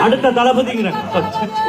அடுத்த தளபதிங்கிற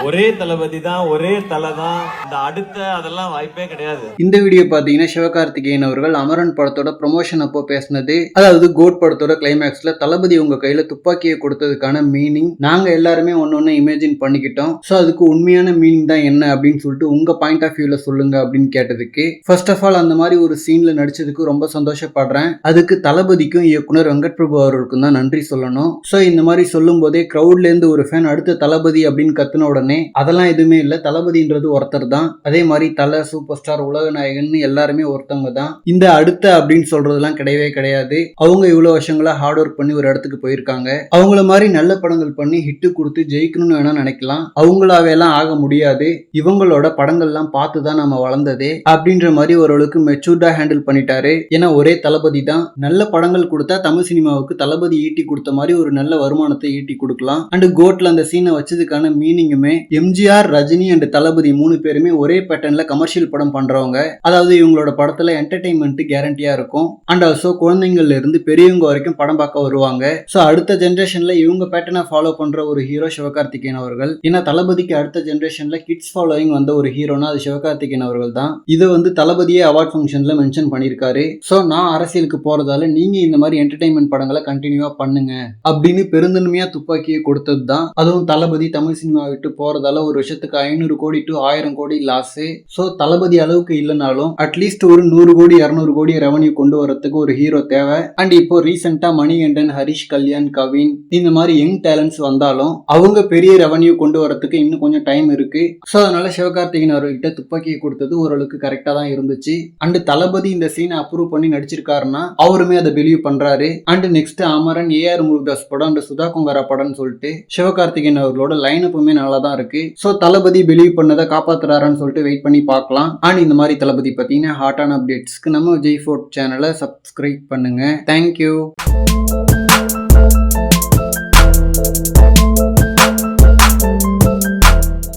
ஒரே தளபதி தான், ஒரே தலை தான். இந்த அடுத்த அதெல்லாம் வாய்ப்பே கிடையாது. இந்த வீடியோ பாத்தீங்கன்னா சிவகார்த்திகேயன் அவர்கள் அமரன் படத்தோட ப்ரொமோஷன் அப்போ பேசினது, அதாவது கோட் படத்தோட கிளைமேக்ஸ்ல தளபதி உங்க கையில துப்பாக்கியை கொடுத்ததுக்கான மீனிங் நாங்க எல்லாருமே ஒன்னொன்னு இமேஜின் பண்ணிக்கிட்டோம். சோ அதுக்கு உண்மையான மீனிங் தான் என்ன அப்படின்னு சொல்லிட்டு உங்க பாயிண்ட் ஆஃப் வியூல சொல்லுங்க அப்படின்னு கேட்டதுக்கு, ஃபர்ஸ்ட் ஆஃப் ஆல் அந்த மாதிரி ஒரு சீன்ல நடிச்சதுக்கு ரொம்ப சந்தோஷப்படுறேன். அதுக்கு தளபதிக்கும் இயக்குனர் வெங்கட் பிரபு அவர்களுக்கும் தான் நன்றி சொல்லணும். சோ இந்த மாதிரி சொல்லும் போதே கிரௌட்ல இருந்து ஒரு ஃபேன் அடுத்த தளபதி அப்படின்னு கத்துன உடனே அதெல்லாம் எதுவுமே இல்ல, தளபதின்றது ஒருத்தர் தான். அதே மாதிரி தலை, சூப்பர் ஸ்டார், உலக நாயகன் எல்லாருமே ஒருத்தவங்க தான். இந்த அடுத்த அப்படின்னு சொல்றதெல்லாம் கிடையவே கிடையாது. அவங்க இவ்வளவு வருஷங்களா ஹார்ட் ஒர்க் பண்ணி ஒரு இடத்துக்கு போயிருக்காங்க. அவங்கள மாதிரி நல்ல படங்கள் பண்ணி ஹிட் கொடுத்து ஜெயிக்கணும்னு வேணா நினைக்கலாம், அவங்களாவே எல்லாம் ஆக முடியாது. இவங்களோட படங்கள்லாம் பார்த்து தான் நம்ம வளர்ந்ததே அப்படின்ற மாதிரி ஓரளவுக்கு மெச்சூர்டா ஹேண்டில் பண்ணிட்டாரு. ஏன்னா ஒரே தளபதி தான். நல்ல படங்கள் கொடுத்தா தமிழ் சினிமாவுக்கு தளபதி ஈட்டி கொடுத்த மாதிரி ஒரு நல்ல வருமானத்தை ஈட்டி கொடுக்கலாம். அண்ட் கோட்ல அந்த சீனை வச்சதுக்கான மீனிங்குமே, எம்ஜிஆர், ரஜினி அண்ட் தளபதி 3 பேருமே ஒரே பேட்டர்ன்ல கமர்ஷியல் படம் பண்றவங்க. அதாவது இவங்களோட படத்துல என்டர்டைன்மெண்ட் கேரண்டியா இருக்கும். அண்ட் ஆல்சோ குழந்தைங்கள்ல இருந்து பெரியவங்க வரைக்கும் படம் பார்க்க வருவாங்க. சோ அடுத்த ஜெனரேஷன்ல இவங்க பேட்டர்னை ஃபாலோ பண்ற ஒரு ஹீரோ சிவகார்த்திகேயன் அவர்கள். ஏன்னா தளபதிக்கு அடுத்த ஜெனரேஷன்ல கிட்ஸ் ஃபாலோயிங் வந்த ஒரு ஹீரோனா அது சிவகார்த்திகேயன் அவர்கள் தான். இதை வந்து தளபதியே அவார்ட் ஃபங்க்ஷன்ல மென்ஷன் பண்ணியிருக்காரு. சோ நான் அரசியலுக்கு போறதால நீங்க இந்த மாதிரி என்டர்டைன்மெண்ட் படங்களை கண்டினியூவா பண்ணுங்க அப்படின்னு பெருந்தன்மையா துப்பாக்கியை கொடுத்தது தான். அதுவும் தளபதி தமிழ் சினிமா விட்டு போறதால ஒரு வருஷத்துக்கு 500 கோடி to 1000 கோடி லாஸ். சோ தளபதி அளவுக்கு இல்லைனாலும் அட்லீஸ்ட் ஒரு 100 கோடி 200 கோடி ரெவன்யூ கொண்டு வரதுக்கு ஒரு ஹீரோ தேவை. அண்ட் இப்போ ரீசெண்டா மணிகண்டன், ஹரிஷ் கல்யாண், கவின் இந்த மாதிரி யங் டேலண்ட்ஸ் வந்தாலும் அவங்க பெரிய ரெவன்யூ கொண்டு வரதுக்கு இன்னும் கொஞ்சம் டைம் இருக்கு. சோ அதனால சிவகார்த்திகேயன் அவர்கிட்ட துப்பாக்கியை கொடுத்தது ஓரளவுக்கு கரெக்டா தான் இருந்துச்சு. அண்ட் தளபதி இந்த சீனை அப்ரூவ் பண்ணி நடிச்சிருக்காருன்னா அவருமே அதை பிலீவ் பண்றாரு. And next Amaran, A R Murugadoss படம் அண்ட் சுதா கொங்கரா படம்னு சொல்லிட்டு சிவகார்த்திகேயன் அவர்களோட லைன் அப்புமே நல்லா தான் இருக்கு. சோ தளபதி பிலீவ் பண்ணதை காப்பாத்துறாருன்னு சொல்லிட்டு வெயிட் பண்ணி பார்க்கலாம். அண்ட் இந்த மாதிரி தளபதி பத்தின ஹாட்டான அப்டேட்ஸ்க்கு நம்ம விஜய் ஃபோர்ட் சேனலை சப்ஸ்கிரைப் பண்ணுங்க. தேங்க்யூ.